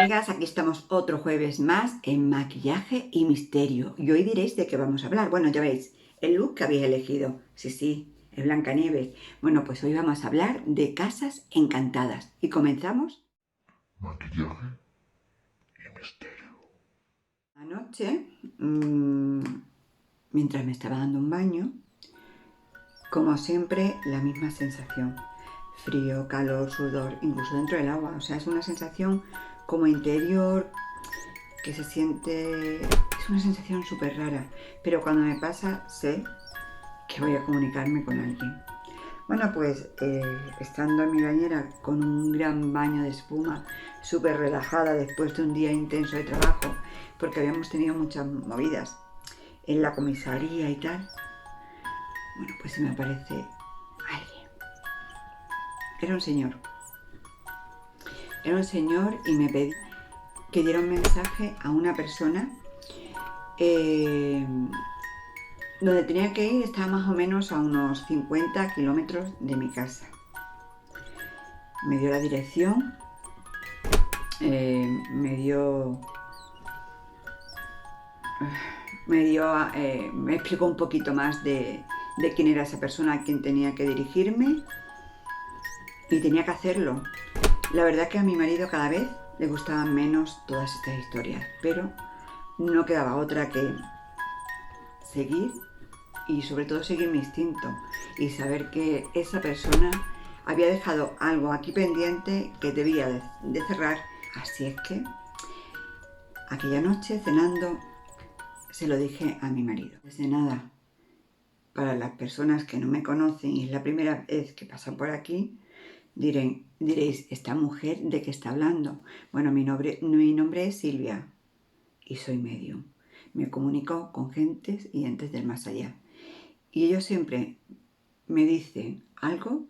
amigas, aquí estamos otro jueves más en Maquillaje y Misterio. Y hoy diréis de qué vamos a hablar. Bueno, ya veis, el look que habéis elegido. Sí, es Blancanieves. Bueno, pues hoy vamos a hablar de casas encantadas. ¿Y comenzamos? Maquillaje y misterio. Anoche, mientras me estaba dando un baño, como siempre, la misma sensación. Frío, calor, sudor, incluso dentro del agua. O sea, es una sensación como interior que se siente... Es una sensación súper rara, pero cuando me pasa sé que voy a comunicarme con alguien. Bueno, pues estando en mi bañera con un gran baño de espuma, súper relajada después de un día intenso de trabajo, porque habíamos tenido muchas movidas en la comisaría y tal, bueno, pues se me aparece alguien. Era un señor. Era un señor y me pedí que diera un mensaje a una persona donde tenía que ir. Estaba más o menos a unos 50 kilómetros de mi casa. Me dio la dirección, me explicó un poquito más de quién era esa persona a quien tenía que dirigirme y tenía que hacerlo. La verdad que a mi marido cada vez le gustaban menos todas estas historias, pero no quedaba otra que seguir y sobre todo seguir mi instinto y saber que esa persona había dejado algo aquí pendiente que debía de cerrar. Así es que aquella noche cenando se lo dije a mi marido. Desde nada, para las personas que no me conocen y es la primera vez que pasan por aquí, diréis, ¿esta mujer de qué está hablando? Bueno, mi nombre es Silvia y soy medium. Me comunico con gentes y entes del más allá. Y ellos siempre me dicen algo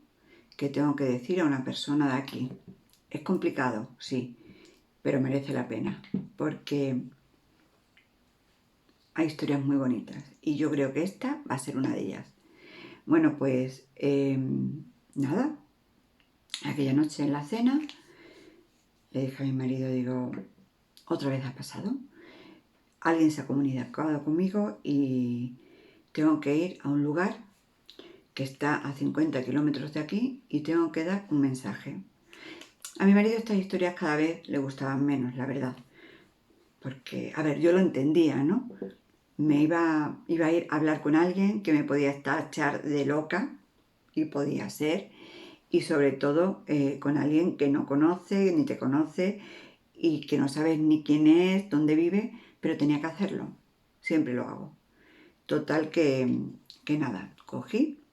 que tengo que decir a una persona de aquí. Es complicado, sí, pero merece la pena, porque hay historias muy bonitas y yo creo que esta va a ser una de ellas. Bueno, pues nada, aquella noche en la cena le dije a mi marido, digo, ¿otra vez ha pasado? Alguien se ha comunicado conmigo y tengo que ir a un lugar que está a 50 kilómetros de aquí y tengo que dar un mensaje. A mi marido estas historias cada vez le gustaban menos, la verdad. Porque, a ver, yo lo entendía, ¿no? Iba a ir a hablar con alguien que me podía tachar de loca, y podía ser, y sobre todo con alguien que no conoce, ni te conoce, y que no sabes ni quién es, dónde vive, pero tenía que hacerlo. Siempre lo hago. Total que nada, cogí.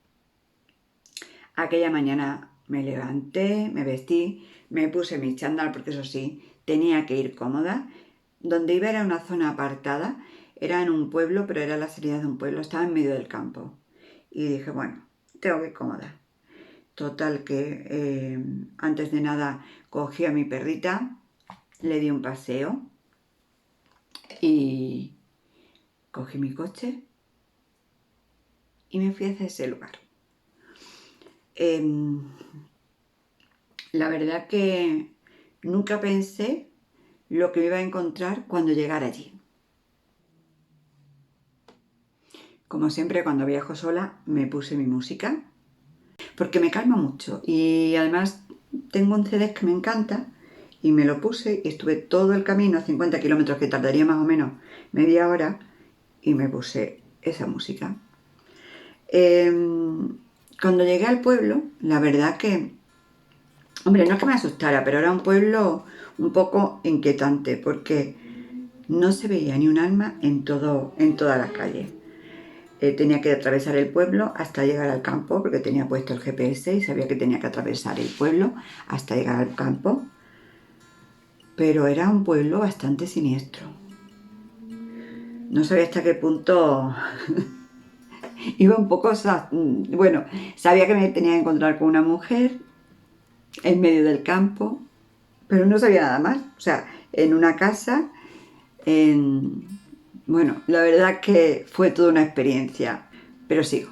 Aquella mañana me levanté, me vestí, me puse mi chándal porque eso sí, tenía que ir cómoda. Donde iba era una zona apartada, era en un pueblo, pero era la salida de un pueblo, estaba en medio del campo. Y dije, bueno, tengo que ir cómoda. Total que antes de nada cogí a mi perrita, le di un paseo y cogí mi coche y me fui hacia ese lugar. La verdad que nunca pensé lo que me iba a encontrar cuando llegara allí. Como siempre, cuando viajo sola me puse mi música porque me calma mucho y además tengo un CD que me encanta y me lo puse y estuve todo el camino, 50 kilómetros que tardaría más o menos media hora, y me puse esa música. Cuando llegué al pueblo, la verdad que, hombre, no es que me asustara, pero era un pueblo un poco inquietante porque no se veía ni un alma en toda la calle. Tenía que atravesar el pueblo hasta llegar al campo porque tenía puesto el GPS y sabía que tenía que atravesar el pueblo hasta llegar al campo. Pero era un pueblo bastante siniestro. No sabía hasta qué punto iba un poco... Bueno, sabía que me tenía que encontrar con una mujer en medio del campo, pero no sabía nada más. O sea, en una casa, Bueno, la verdad que fue toda una experiencia, pero sigo.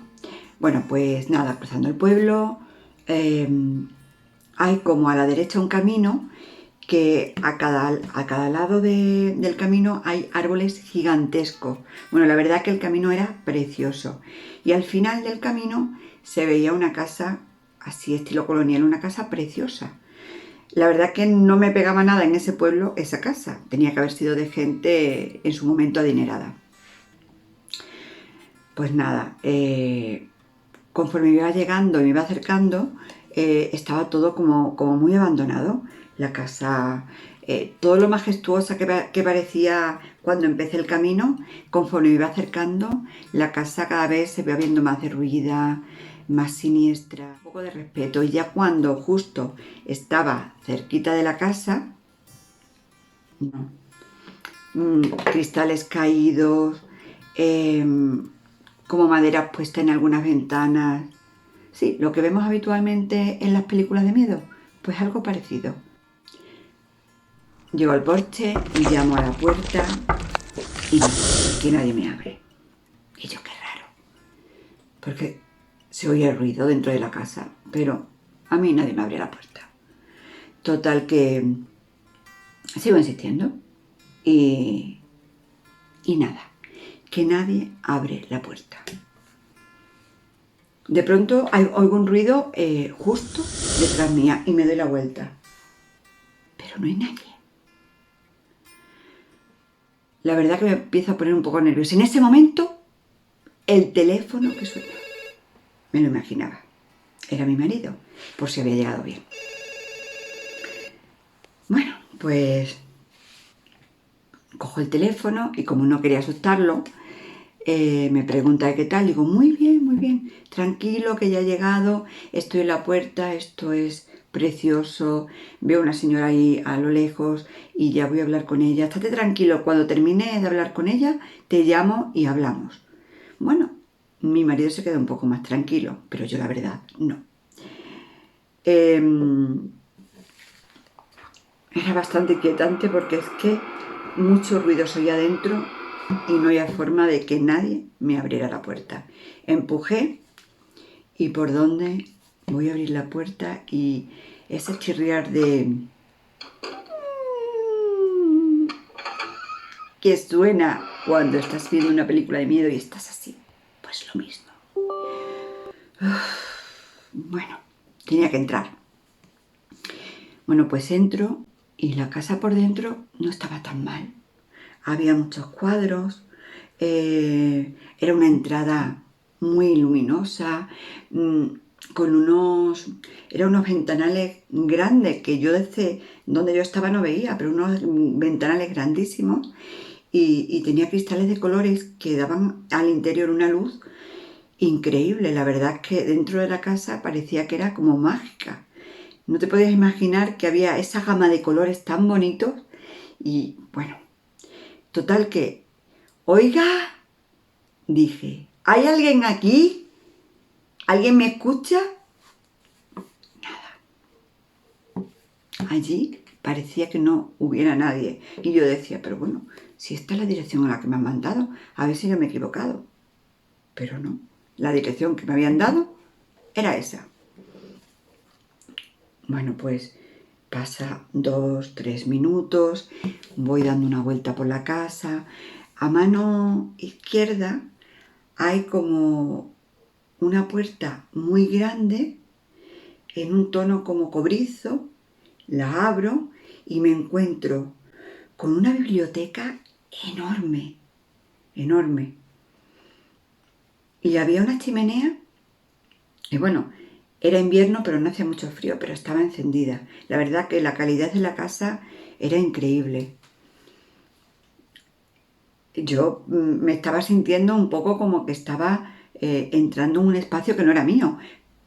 Bueno, pues nada, cruzando el pueblo, hay como a la derecha un camino que a cada lado del camino hay árboles gigantescos. Bueno, la verdad que el camino era precioso. Y al final del camino se veía una casa así estilo colonial, una casa preciosa. La verdad que no me pegaba nada en ese pueblo esa casa. Tenía que haber sido de gente en su momento adinerada. Pues nada, conforme me iba llegando y me iba acercando, estaba todo como muy abandonado. La casa, todo lo majestuosa que parecía cuando empecé el camino, conforme me iba acercando, la casa cada vez se iba viendo más derruida, más siniestra, un poco de respeto. Y ya cuando justo estaba cerquita de la casa, no, cristales caídos, como madera puesta en algunas ventanas. Sí, lo que vemos habitualmente en las películas de miedo, pues algo parecido. Llego al porche y llamo a la puerta y que nadie me abre. Y yo, qué raro, porque se oye el ruido dentro de la casa, pero a mí nadie me abre la puerta. Total que sigo insistiendo y nada, que nadie abre la puerta. De pronto oigo un ruido justo detrás mía y me doy la vuelta. Pero no hay nadie. La verdad que me empiezo a poner un poco nerviosa. En ese momento, el teléfono que suena, me lo imaginaba. Era mi marido, por si había llegado bien. Bueno, pues cojo el teléfono y como no quería asustarlo, me pregunta qué tal. Digo, muy bien, tranquilo que ya he llegado, estoy en la puerta, esto es precioso, veo a una señora ahí a lo lejos y ya voy a hablar con ella. Estate tranquilo, cuando termine de hablar con ella, te llamo y hablamos. Bueno, mi marido se queda un poco más tranquilo, pero yo la verdad no. Era bastante inquietante porque es que mucho ruido soy adentro y no había forma de que nadie me abriera la puerta. Empujé y por dónde voy a abrir la puerta y ese chirriar de que suena cuando estás viendo una película de miedo y estás así, pues lo mismo. Bueno, tenía que entrar. Bueno, pues entro y la casa por dentro no estaba tan mal. Había muchos cuadros, era una entrada muy luminosa, con unos ventanales grandes que yo desde donde yo estaba no veía, pero unos ventanales grandísimos y tenía cristales de colores que daban al interior una luz increíble. La verdad es que dentro de la casa parecía que era como mágica. No te podías imaginar que había esa gama de colores tan bonitos y bueno, total que, oiga, dije, ¿hay alguien aquí? ¿Alguien me escucha? Nada. Allí parecía que no hubiera nadie. Y yo decía, pero bueno, si esta es la dirección a la que me han mandado, a ver si yo me he equivocado. Pero no, la dirección que me habían dado era esa. Bueno, pues pasa 2, 3 minutos, voy dando una vuelta por la casa. A mano izquierda hay como una puerta muy grande en un tono como cobrizo. La abro y me encuentro con una biblioteca enorme, enorme. Y había una chimenea y bueno, era invierno pero no hacía mucho frío, pero estaba encendida. La verdad que la calidad de la casa era increíble. Yo me estaba sintiendo un poco como que estaba entrando en un espacio que no era mío,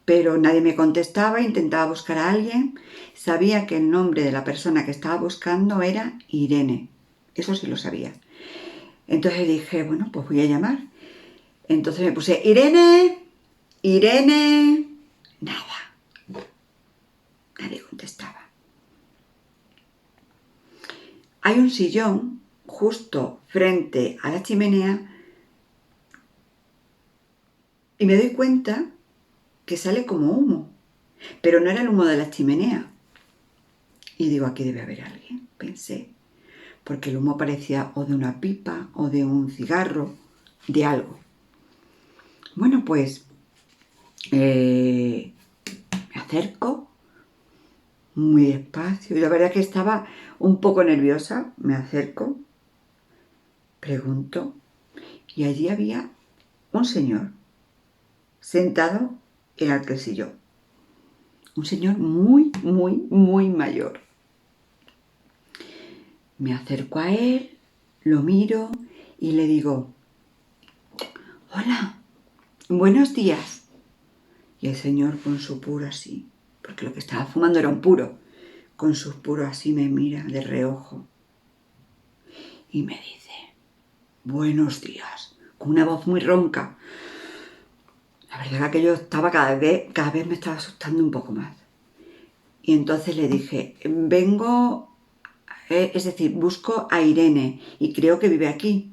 pero nadie me contestaba, intentaba buscar a alguien. Sabía que el nombre de la persona que estaba buscando era Irene, eso sí lo sabía. Entonces dije, bueno, pues voy a llamar. Entonces me puse, Irene, Irene, nada, nadie contestaba. Hay un sillón justo frente a la chimenea y me doy cuenta que sale como humo, pero no era el humo de la chimenea, Y digo, aquí debe haber alguien, pensé, porque el humo parecía o de una pipa o de un cigarro, de algo. Bueno, pues me acerco muy despacio y la verdad que estaba un poco nerviosa. Me acerco, pregunto y allí había un señor sentado en aquel sillón. Un señor muy, muy, muy mayor. Me acerco a él, lo miro y le digo, hola, buenos días. Y el señor con su puro así, porque lo que estaba fumando era un puro, con sus puros así me mira de reojo y me dice, buenos días, con una voz muy ronca. La verdad que yo estaba cada vez me estaba asustando un poco más. Y entonces le dije, vengo, es decir, busco a Irene y creo que vive aquí.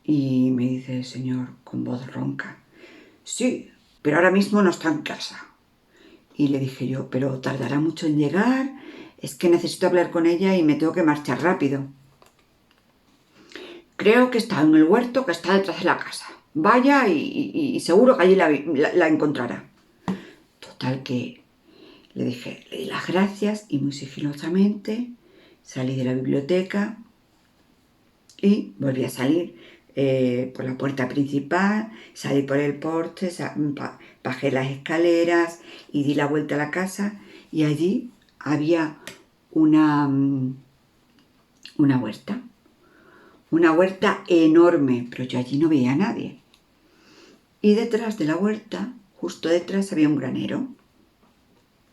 Y me dice el señor con voz ronca, sí, pero ahora mismo no está en casa. Y le dije yo, pero tardará mucho en llegar, es que necesito hablar con ella y me tengo que marchar rápido. Creo que está en el huerto que está detrás de la casa. Vaya y seguro que allí la encontrará. Total que le dije, le di las gracias y muy sigilosamente salí de la biblioteca y volví a salir por la puerta principal, salí por el porche, bajé las escaleras y di la vuelta a la casa y allí había una huerta. Una huerta enorme, pero yo allí no veía a nadie. Y detrás de la huerta, justo detrás, había un granero.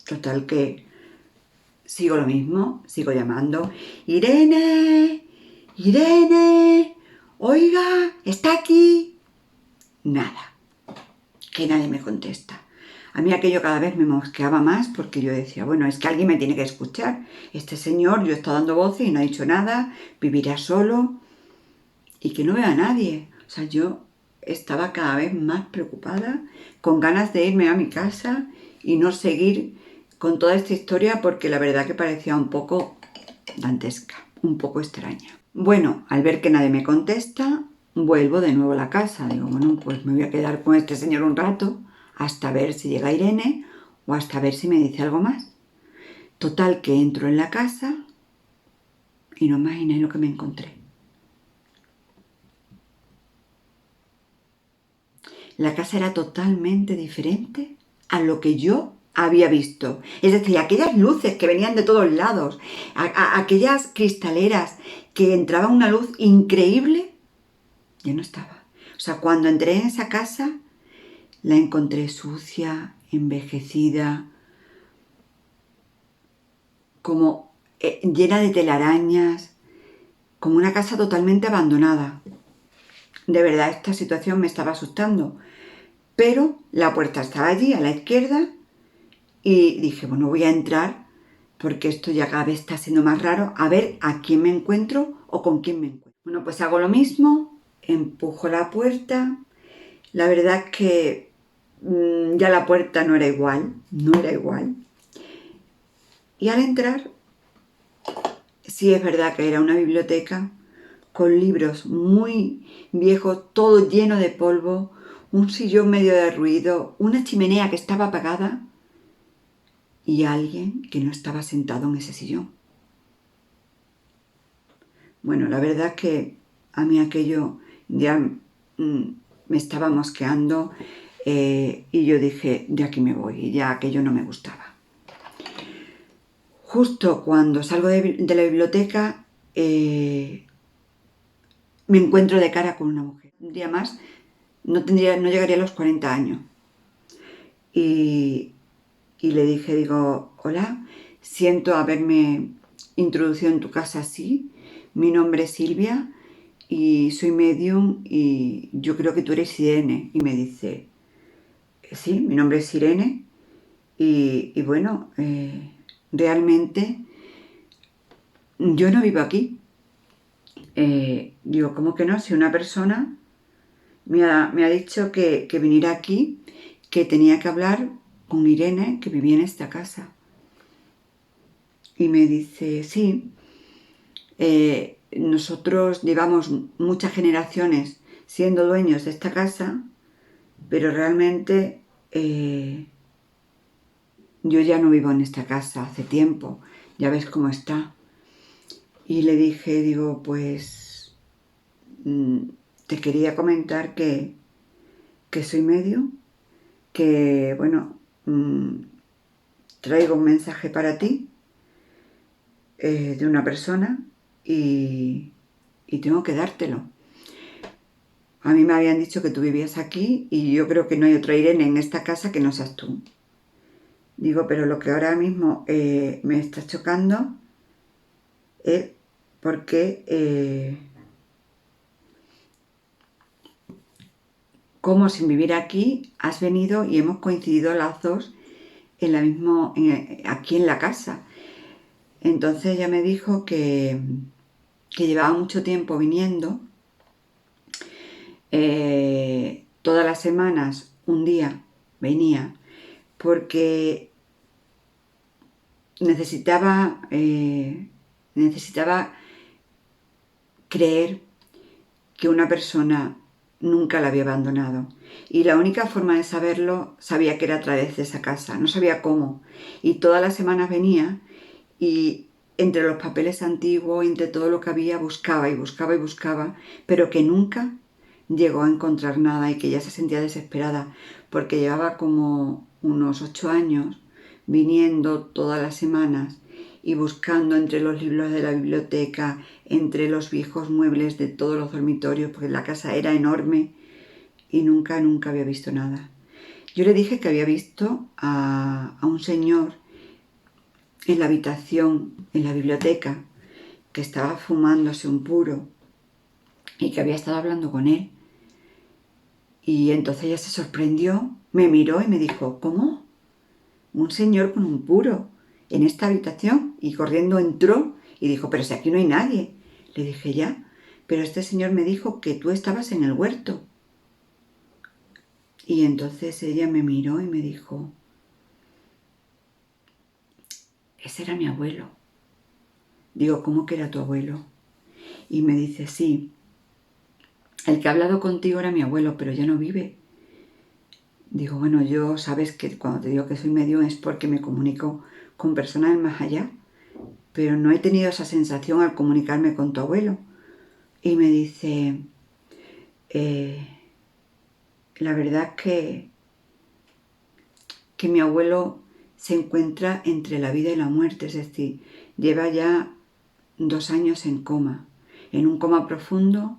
Total que sigo lo mismo, sigo llamando. ¡Irene! ¡Irene! ¡Oiga! ¿Está aquí? Nada. Que nadie me contesta. A mí aquello cada vez me mosqueaba más porque yo decía, bueno, es que alguien me tiene que escuchar. Este señor, yo he estado dando voces y no ha dicho nada, vivirá solo y que no vea a nadie. O sea, yo estaba cada vez más preocupada, con ganas de irme a mi casa y no seguir con toda esta historia porque la verdad que parecía un poco dantesca, un poco extraña. Bueno, al ver que nadie me contesta, vuelvo de nuevo a la casa. Digo, bueno, pues me voy a quedar con este señor un rato hasta ver si llega Irene o hasta ver si me dice algo más. Total que entro en la casa y no imaginé lo que me encontré. La casa era totalmente diferente a lo que yo había visto. Es decir, aquellas luces que venían de todos lados, aquellas cristaleras que entraba una luz increíble, ya no estaba. O sea, cuando entré en esa casa, la encontré sucia, envejecida, como llena de telarañas, como una casa totalmente abandonada. De verdad, esta situación me estaba asustando. Pero la puerta estaba allí, a la izquierda, y dije, bueno, voy a entrar porque esto ya cada vez está siendo más raro, a ver a quién me encuentro o con quién me encuentro. Bueno, pues hago lo mismo, empujo la puerta. La verdad es que ya la puerta no era igual, no era igual. Y al entrar, sí es verdad que era una biblioteca con libros muy viejos, todo lleno de polvo, un sillón medio derruido, una chimenea que estaba apagada y alguien que no estaba sentado en ese sillón. Bueno, la verdad es que a mí aquello ya me estaba mosqueando y yo dije, de aquí me voy, y ya aquello no me gustaba. Justo cuando salgo de la biblioteca me encuentro de cara con una mujer. Un día más no llegaría a los 40 años. Y le dije, digo, hola, siento haberme introducido en tu casa así. Mi nombre es Silvia y soy medium y yo creo que tú eres Irene. Y me dice, sí, mi nombre es Irene y bueno, realmente yo no vivo aquí. Digo, ¿cómo que no? Si una persona me ha dicho que viniera aquí, que tenía que hablar con Irene, que vivía en esta casa. Y me dice, sí, nosotros llevamos muchas generaciones siendo dueños de esta casa, pero realmente yo ya no vivo en esta casa hace tiempo, ya ves cómo está. Y le dije, digo, pues te quería comentar que soy medio, que bueno, traigo un mensaje para ti de una persona y tengo que dártelo. A mí me habían dicho que tú vivías aquí y yo creo que no hay otra Irene en esta casa que no seas tú. Digo, pero lo que ahora mismo me está chocando es porque como sin vivir aquí has venido y hemos coincidido las dos aquí en la casa. Entonces ella me dijo que llevaba mucho tiempo viniendo, todas las semanas, un día venía, porque necesitaba creer que una persona nunca la había abandonado. Y la única forma de saberlo, sabía que era a través de esa casa, no sabía cómo. Y todas las semanas venía y entre los papeles antiguos, entre todo lo que había, buscaba y buscaba y buscaba, pero que nunca llegó a encontrar nada y que ya se sentía desesperada porque llevaba como unos 8 años viniendo todas las semanas y buscando entre los libros de la biblioteca, entre los viejos muebles de todos los dormitorios, porque la casa era enorme y nunca había visto nada. Yo le dije que había visto a un señor en la habitación, en la biblioteca, que estaba fumándose un puro y que había estado hablando con él. Y entonces ella se sorprendió, me miró y me dijo, ¿cómo? Un señor con un puro en esta habitación, y corriendo entró y dijo, pero si aquí no hay nadie. Le dije, ya, pero este señor me dijo que tú estabas en el huerto. Y entonces ella me miró y me dijo, ese era mi abuelo. Digo, ¿cómo que era tu abuelo? Y me dice, sí, el que ha hablado contigo era mi abuelo, pero ya no vive. Digo, bueno, yo sabes que cuando te digo que soy medium es porque me comunico con personas del más allá, pero no he tenido esa sensación al comunicarme con tu abuelo. Y me dice, la verdad que mi abuelo se encuentra entre la vida y la muerte, es decir, lleva ya 2 años en coma, en un coma profundo,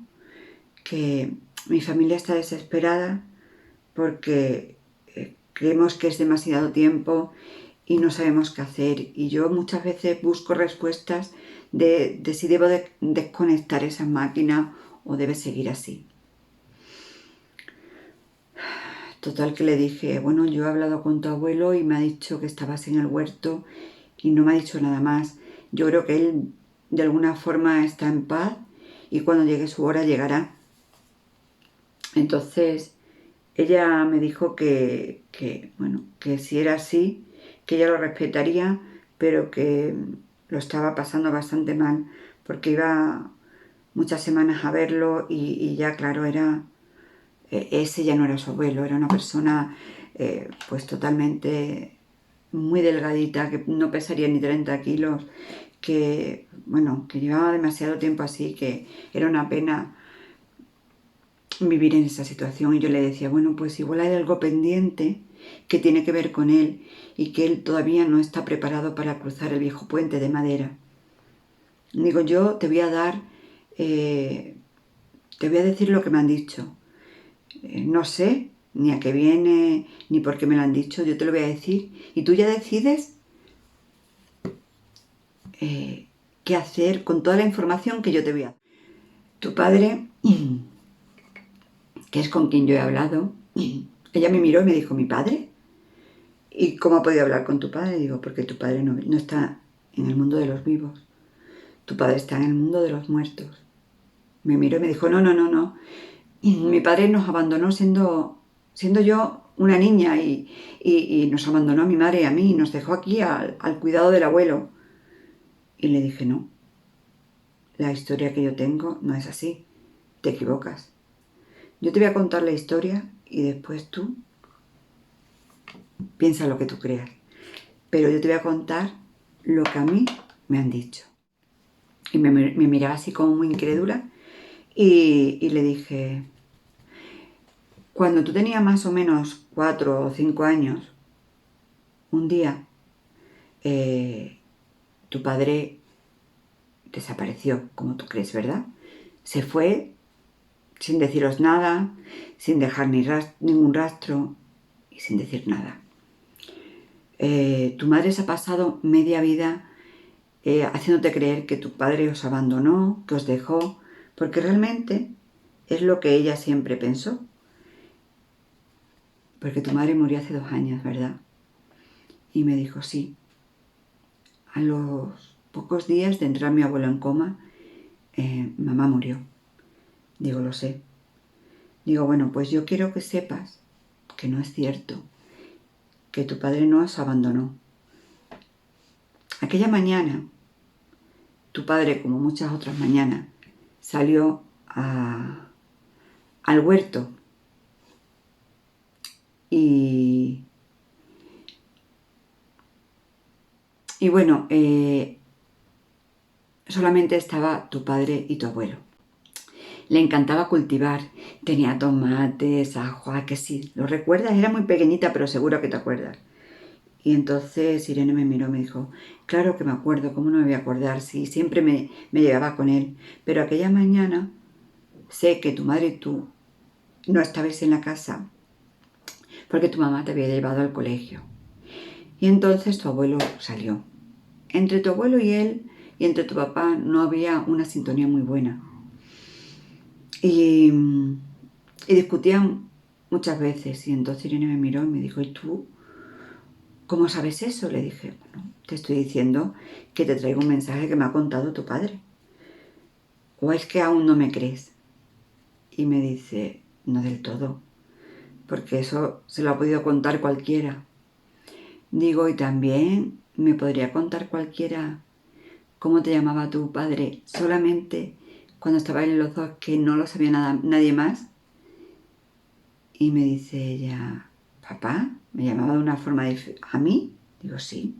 que mi familia está desesperada porque creemos que es demasiado tiempo y no sabemos qué hacer. Y yo muchas veces busco respuestas de si debo desconectar esa máquina o debe seguir así. Total que le dije, bueno, yo he hablado con tu abuelo y me ha dicho que estabas en el huerto y no me ha dicho nada más. Yo creo que él de alguna forma está en paz y cuando llegue su hora llegará. Entonces ella me dijo bueno, que si era así, que ella lo respetaría, pero que lo estaba pasando bastante mal porque iba muchas semanas a verlo y ya claro, ese ya no era su abuelo, era una persona pues totalmente muy delgadita, que no pesaría ni 30 kilos, que bueno, que llevaba demasiado tiempo así, que era una pena vivir en esa situación. Y yo le decía, bueno, pues igual hay algo pendiente que tiene que ver con él y que él todavía no está preparado para cruzar el viejo puente de madera. Digo, yo te voy a dar, te voy a decir lo que me han dicho. No sé ni a qué viene, ni por qué me lo han dicho, yo te lo voy a decir. Y tú ya decides qué hacer con toda la información que yo te voy a dar. Tu padre, que es con quien yo he hablado, ella me miró y me dijo, ¿mi padre? ¿Y cómo ha podido hablar con tu padre? Digo, porque tu padre no está en el mundo de los vivos. Tu padre está en el mundo de los muertos. Me miró y me dijo, no. Mi padre nos abandonó siendo yo una niña y nos abandonó a mi madre y a mí y nos dejó aquí al cuidado del abuelo. Y le dije, no, la historia que yo tengo no es así, te equivocas. Yo te voy a contar la historia y después tú piensa lo que tú creas. Pero yo te voy a contar lo que a mí me han dicho. Y me miraba así como muy incrédula y le dije, cuando tú tenías más o menos 4 o 5 años, un día tu padre desapareció, como tú crees, ¿verdad? Se fue sin deciros nada, sin dejar ningún rastro y sin decir nada. Tu madre se ha pasado media vida haciéndote creer que tu padre os abandonó, que os dejó, porque realmente es lo que ella siempre pensó. Porque tu madre murió hace 2 años, ¿verdad? Y me dijo, sí. A los pocos días de entrar mi abuelo en coma, mamá murió. Digo, lo sé. Digo, bueno, pues yo quiero que sepas que no es cierto, que tu padre no os abandonó. Aquella mañana, tu padre, como muchas otras mañanas, salió al huerto y bueno, solamente estaba tu padre y tu abuelo. Le encantaba cultivar, tenía tomates, ajo, que sí, ¿lo recuerdas? Era muy pequeñita, pero seguro que te acuerdas. Y entonces Irene me miró y me dijo, claro que me acuerdo, ¿cómo no me voy a acordar? Sí, siempre me llevaba con él. Pero aquella mañana sé que tu madre y tú no estabais en la casa porque tu mamá te había llevado al colegio. Y entonces tu abuelo salió. Entre tu abuelo y él y entre tu papá no había una sintonía muy buena. Y discutían muchas veces. Y entonces Irene me miró y me dijo, ¿y tú cómo sabes eso? Le dije, bueno, te estoy diciendo que te traigo un mensaje que me ha contado tu padre. ¿O es que aún no me crees? Y me dice, no del todo, porque eso se lo ha podido contar cualquiera. Digo, y también me podría contar cualquiera cómo te llamaba tu padre solamente cuando estaban los dos, que no lo sabía nadie más. Y me dice ella, papá, me llamaba de una forma diferente. ¿A mí? Digo, sí.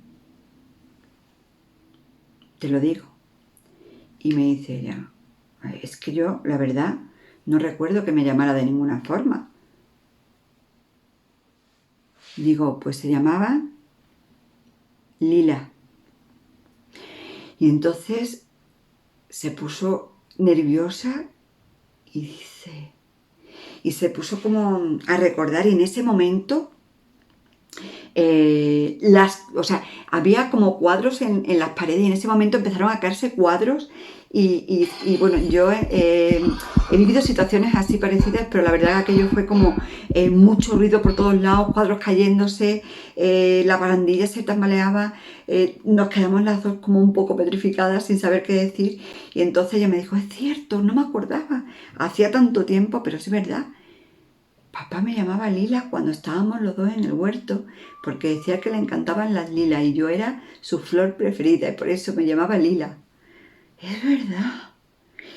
Te lo digo. Y me dice ella, es que yo, la verdad, no recuerdo que me llamara de ninguna forma. Digo, pues se llamaba Lila. Y entonces se puso nerviosa y dice, y se puso como a recordar, y en ese momento había como cuadros en las paredes, y en ese momento empezaron a caerse cuadros y bueno, yo he vivido situaciones así parecidas, pero la verdad que aquello fue como mucho ruido por todos lados, cuadros cayéndose, la barandilla se tambaleaba, nos quedamos las dos como un poco petrificadas sin saber qué decir, y entonces ella me dijo, es cierto, no me acordaba, hacía tanto tiempo, pero es verdad. Papá me llamaba Lila cuando estábamos los dos en el huerto, porque decía que le encantaban las lilas y yo era su flor preferida y por eso me llamaba Lila. Es verdad.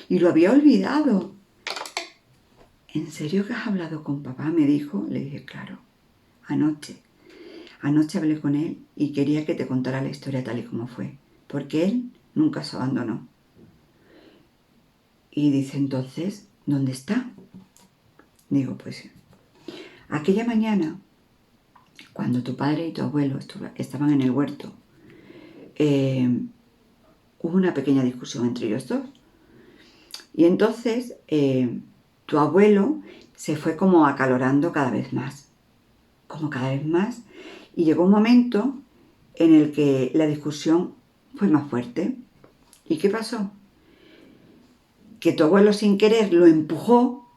Y lo había olvidado. ¿En serio que has hablado con papá? Me dijo. Le dije, claro. Anoche hablé con él y quería que te contara la historia tal y como fue, porque él nunca se abandonó. Y dice, entonces, ¿dónde está? Digo, pues aquella mañana, cuando tu padre y tu abuelo estaban en el huerto, hubo una pequeña discusión entre ellos dos. Y entonces tu abuelo se fue como acalorando cada vez más, y llegó un momento en el que la discusión fue más fuerte. ¿Y qué pasó? Que tu abuelo sin querer lo empujó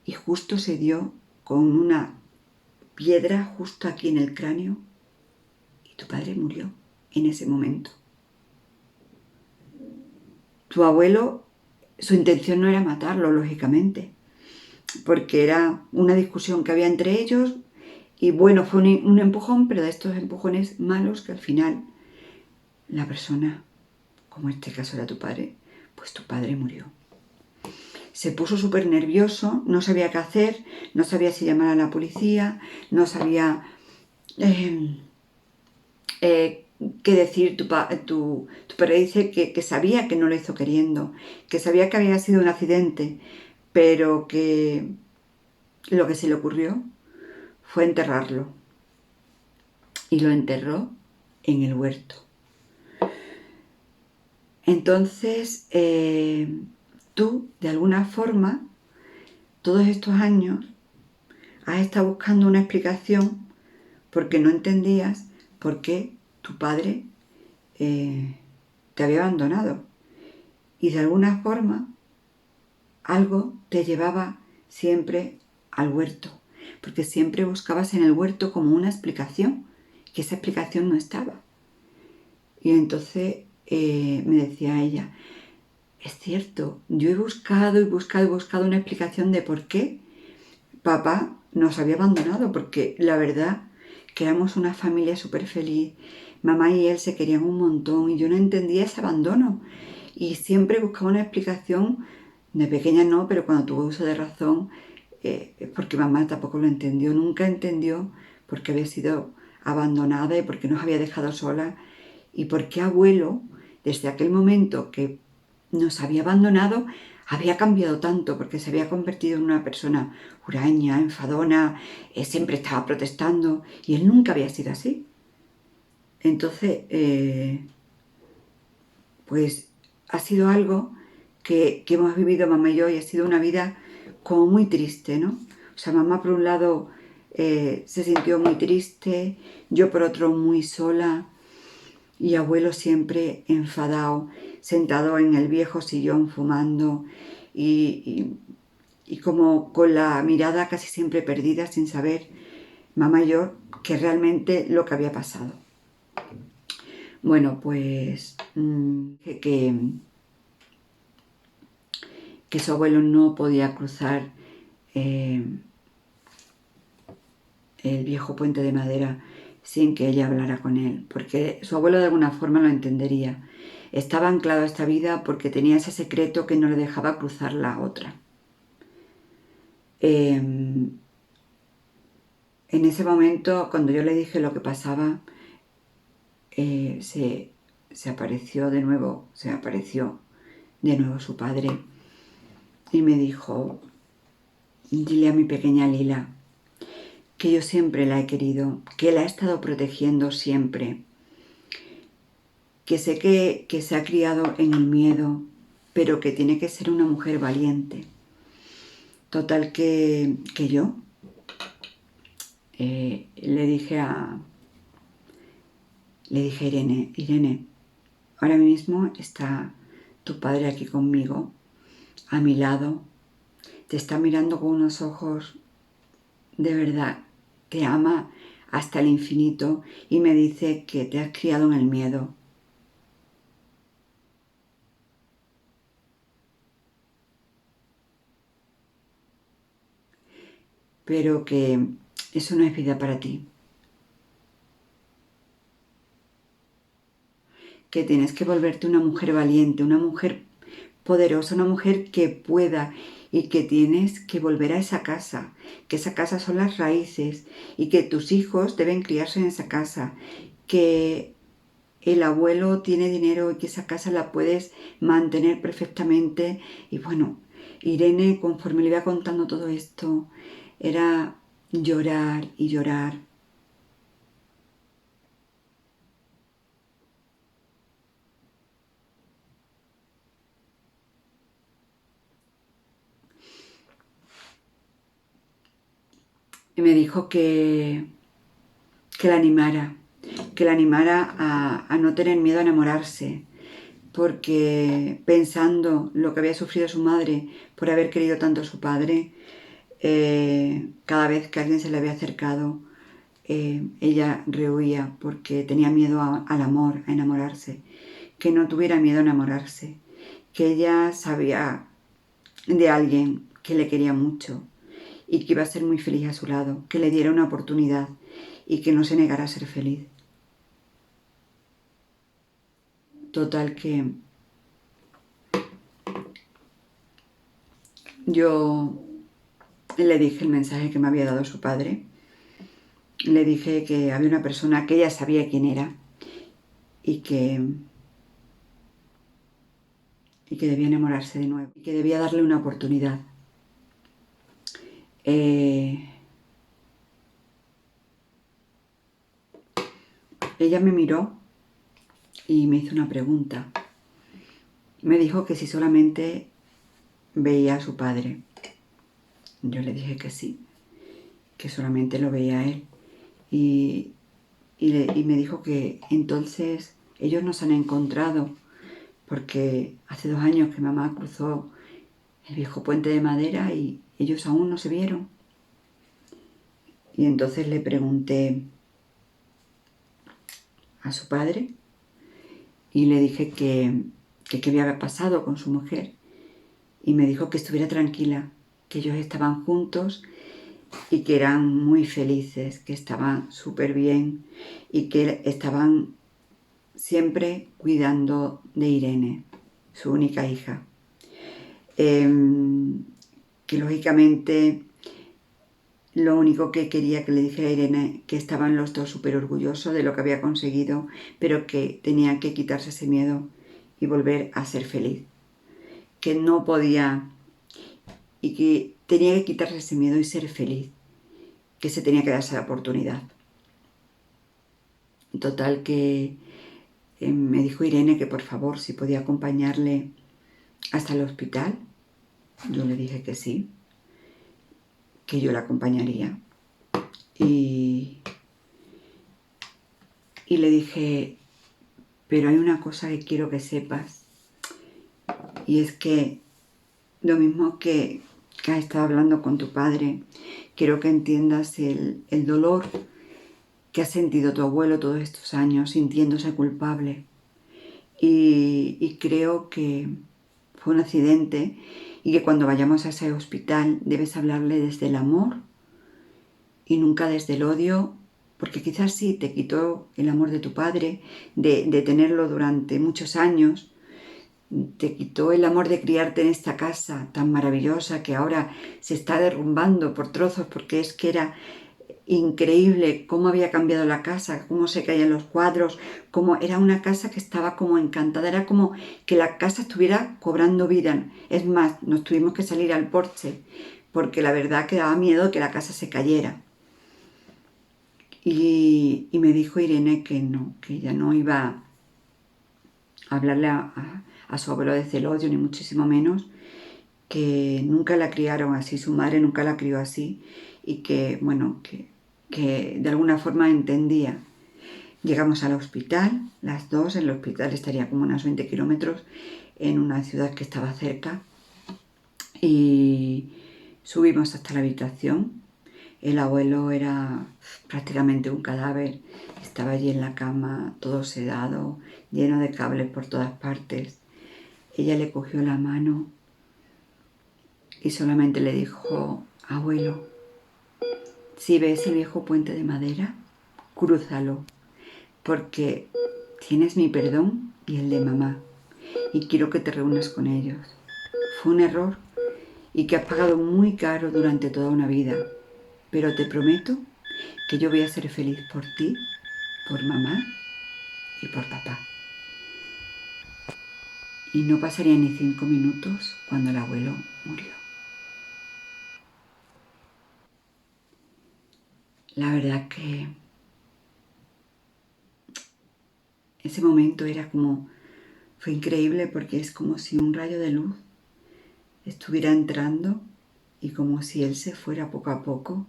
y justo se dio con una piedra justo aquí en el cráneo y tu padre murió en ese momento. Tu abuelo, su intención no era matarlo, lógicamente, porque era una discusión que había entre ellos y bueno, fue un empujón, pero de estos empujones malos que al final la persona como este caso era tu padre, pues tu padre murió. Se puso súper nervioso, no sabía qué hacer, no sabía si llamar a la policía, no sabía qué decir. Tu padre dice que sabía que no lo hizo queriendo, que sabía que había sido un accidente, pero que lo que se le ocurrió fue enterrarlo. Y lo enterró en el huerto. Entonces, tú, de alguna forma, todos estos años, has estado buscando una explicación porque no entendías por qué tu padre te había abandonado. Y de alguna forma, algo te llevaba siempre al huerto, porque siempre buscabas en el huerto como una explicación, que esa explicación no estaba. Y entonces me decía ella, es cierto, yo he buscado una explicación de por qué papá nos había abandonado, porque la verdad que éramos una familia súper feliz, mamá y él se querían un montón y yo no entendía ese abandono y siempre buscaba una explicación, de pequeña no, pero cuando tuve uso de razón, porque mamá tampoco lo entendió, nunca entendió por qué había sido abandonada y por qué nos había dejado sola y por qué abuelo, desde aquel momento que nos había abandonado, había cambiado tanto, porque se había convertido en una persona huraña, enfadona, siempre estaba protestando y él nunca había sido así. Entonces, pues ha sido algo que hemos vivido mamá y yo y ha sido una vida como muy triste, ¿no? O sea, mamá por un lado se sintió muy triste, yo por otro muy sola y abuelo siempre enfadado, sentado en el viejo sillón fumando y como con la mirada casi siempre perdida sin saber mamá y yo que realmente lo que había pasado. Bueno, pues que su abuelo no podía cruzar el viejo puente de madera sin que ella hablara con él, porque su abuelo de alguna forma lo entendería. Estaba anclado a esta vida porque tenía ese secreto que no le dejaba cruzar la otra. En ese momento, cuando yo le dije lo que pasaba, se apareció de nuevo su padre y me dijo, dile a mi pequeña Lila que yo siempre la he querido, que la he estado protegiendo siempre, que sé que se ha criado en el miedo, pero que tiene que ser una mujer valiente. Total que yo le dije a Irene, ahora mismo está tu padre aquí conmigo, a mi lado, te está mirando con unos ojos de verdad, te ama hasta el infinito y me dice que te has criado en el miedo. Pero que eso no es vida para ti. Que tienes que volverte una mujer valiente, una mujer poderosa, una mujer que pueda y que tienes que volver a esa casa, que esa casa son las raíces y que tus hijos deben criarse en esa casa, que el abuelo tiene dinero y que esa casa la puedes mantener perfectamente. Y bueno, Irene, conforme le iba contando todo esto, era llorar y llorar. Y me dijo que la animara, a no tener miedo a enamorarse, porque pensando lo que había sufrido su madre por haber querido tanto a su padre, cada vez que alguien se le había acercado, ella rehuía porque tenía miedo al amor, a enamorarse, que no tuviera miedo a enamorarse, que ella sabía de alguien que le quería mucho y que iba a ser muy feliz a su lado, que le diera una oportunidad y que no se negara a ser feliz. Total que yo le dije el mensaje que me había dado su padre. Le dije que había una persona que ella sabía quién era y que debía enamorarse de nuevo y que debía darle una oportunidad. Ella me miró y me hizo una pregunta. Me dijo que si solamente veía a su padre. Yo le dije que sí, que solamente lo veía a él. Y me dijo que entonces ellos no se han encontrado porque hace 2 años que mamá cruzó el viejo puente de madera y ellos aún no se vieron. Y entonces le pregunté a su padre y le dije que qué había pasado con su mujer. Y me dijo que estuviera tranquila, que ellos estaban juntos y que eran muy felices, que estaban súper bien y que estaban siempre cuidando de Irene, su única hija. Que lógicamente lo único que quería que le dijera a Irene que estaban los dos súper orgullosos de lo que había conseguido, pero que tenía que quitarse ese miedo y volver a ser feliz. Que no podía y que tenía que quitarse ese miedo y ser feliz, que se tenía que dar esa oportunidad. Total que me dijo Irene que por favor si podía acompañarle hasta el hospital. Yo le dije que sí, que yo la acompañaría. Y le dije, pero hay una cosa que quiero que sepas, y es que lo mismo que has estado hablando con tu padre, quiero que entiendas el dolor que ha sentido tu abuelo todos estos años sintiéndose culpable. Y creo que fue un accidente y que cuando vayamos a ese hospital debes hablarle desde el amor y nunca desde el odio, porque quizás sí te quitó el amor de tu padre, de tenerlo durante muchos años, te quitó el amor de criarte en esta casa tan maravillosa que ahora se está derrumbando por trozos, porque es que era increíble cómo había cambiado la casa, cómo se caían los cuadros, cómo era una casa que estaba como encantada, era como que la casa estuviera cobrando vida. Es más, nos tuvimos que salir al porche porque la verdad que daba miedo que la casa se cayera. Y me dijo Irene que no, que ella no iba a hablarle a su abuelo de celodio, ni muchísimo menos, que nunca la criaron así, su madre nunca la crió así y que, bueno, que de alguna forma entendía. Llegamos al hospital, las dos, el hospital estaría como unos 20 kilómetros en una ciudad que estaba cerca y subimos hasta la habitación. El abuelo era prácticamente un cadáver, estaba allí en la cama, todo sedado, lleno de cables por todas partes. Ella le cogió la mano y solamente le dijo, abuelo, si ves el viejo puente de madera, crúzalo, porque tienes mi perdón y el de mamá, y quiero que te reúnas con ellos. Fue un error y que has pagado muy caro durante toda una vida, pero te prometo que yo voy a ser feliz por ti, por mamá y por papá. Y no pasaría ni 5 minutos cuando el abuelo murió. La verdad que ese momento fue increíble porque es como si un rayo de luz estuviera entrando y como si él se fuera poco a poco.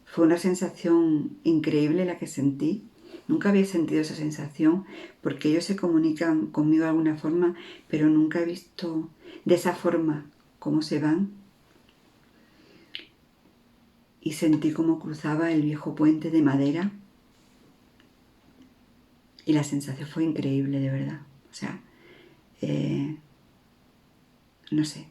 Fue una sensación increíble la que sentí. Nunca había sentido esa sensación porque ellos se comunican conmigo de alguna forma, pero nunca he visto de esa forma cómo se van. Y sentí cómo cruzaba el viejo puente de madera y la sensación fue increíble, de verdad. O sea, no sé.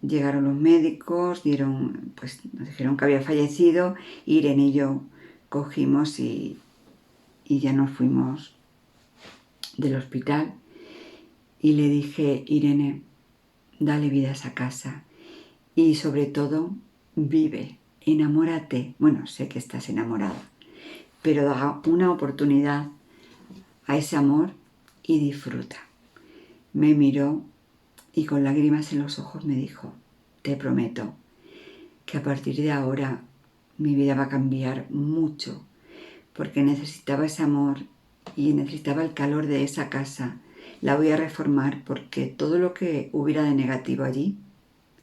Llegaron los médicos, nos dijeron que había fallecido, Irene y yo cogimos y ya nos fuimos del hospital y le dije: Irene, dale vida a esa casa y sobre todo vive, enamórate. Bueno, sé que estás enamorada, pero da una oportunidad a ese amor y disfruta. Me miró y con lágrimas en los ojos me dijo: te prometo que a partir de ahora mi vida va a cambiar mucho, porque necesitaba ese amor y necesitaba el calor de esa casa. La voy a reformar porque todo lo que hubiera de negativo allí,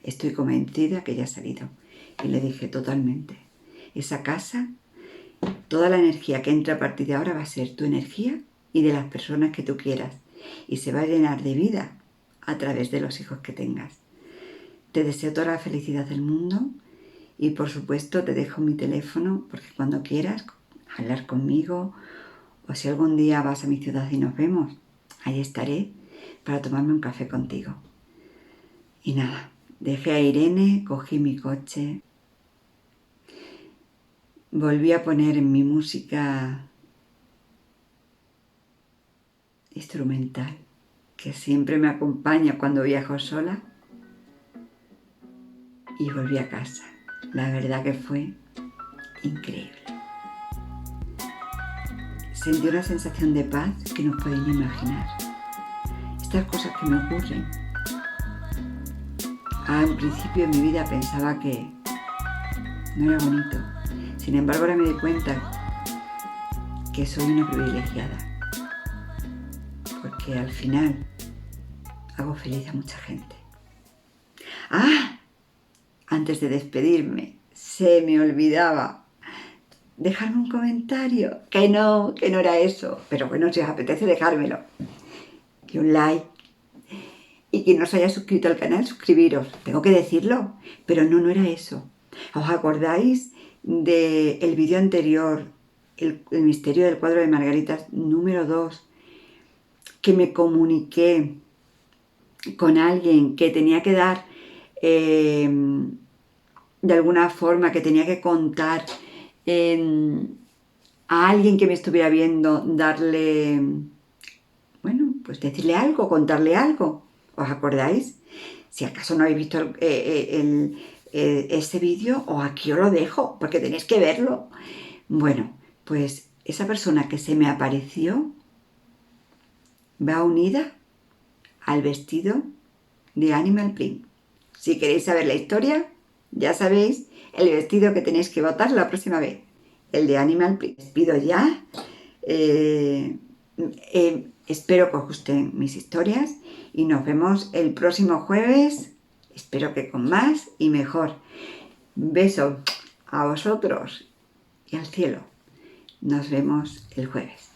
estoy convencida que ya ha salido. Y le dije: totalmente. Esa casa, toda la energía que entra a partir de ahora va a ser tu energía y de las personas que tú quieras. Y se va a llenar de vida a través de los hijos que tengas. Te deseo toda la felicidad del mundo y por supuesto te dejo mi teléfono porque cuando quieras hablar conmigo o si algún día vas a mi ciudad y nos vemos, ahí estaré para tomarme un café contigo. Y nada, dejé a Irene, cogí mi coche, volví a poner mi música instrumental, que siempre me acompaña cuando viajo sola, y volví a casa. La verdad que fue increíble. Sentí una sensación de paz que no podéis ni imaginar. Estas cosas que me ocurren. Al principio de mi vida pensaba que no era bonito. Sin embargo, ahora me doy cuenta que soy una privilegiada. Porque al final hago feliz a mucha gente. ¡Ah! Antes de despedirme, se me olvidaba dejarme un comentario. Que no era eso. Pero bueno, si os apetece, dejármelo. Y un like. Y quien no se haya suscrito al canal, suscribiros. Tengo que decirlo. Pero no era eso. ¿Os acordáis del vídeo anterior, el misterio del cuadro de Margaritas número 2? Que me comuniqué con alguien que tenía que dar, de alguna forma, que tenía que contar a alguien que me estuviera viendo, darle, bueno, pues decirle algo, contarle algo. ¿Os acordáis? Si acaso no habéis visto ese vídeo, o aquí os lo dejo, porque tenéis que verlo. Bueno, pues esa persona que se me apareció va unida al vestido de Animal Print. Si queréis saber la historia, ya sabéis el vestido que tenéis que votar la próxima vez. El de Animal Print. Les pido ya. Espero que os gusten mis historias y nos vemos el próximo jueves. Espero que con más y mejor. Beso a vosotros y al cielo. Nos vemos el jueves.